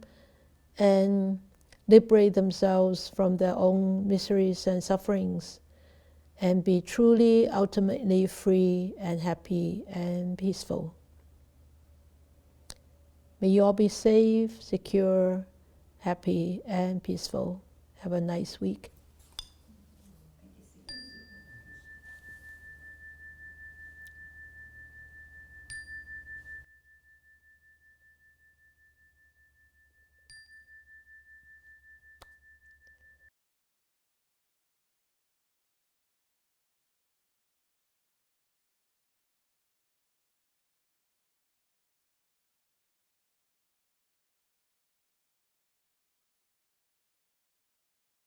and liberate themselves from their own miseries and sufferings, and be truly, ultimately free and happy and peaceful. May you all be safe, secure, happy, and peaceful. Have a nice week.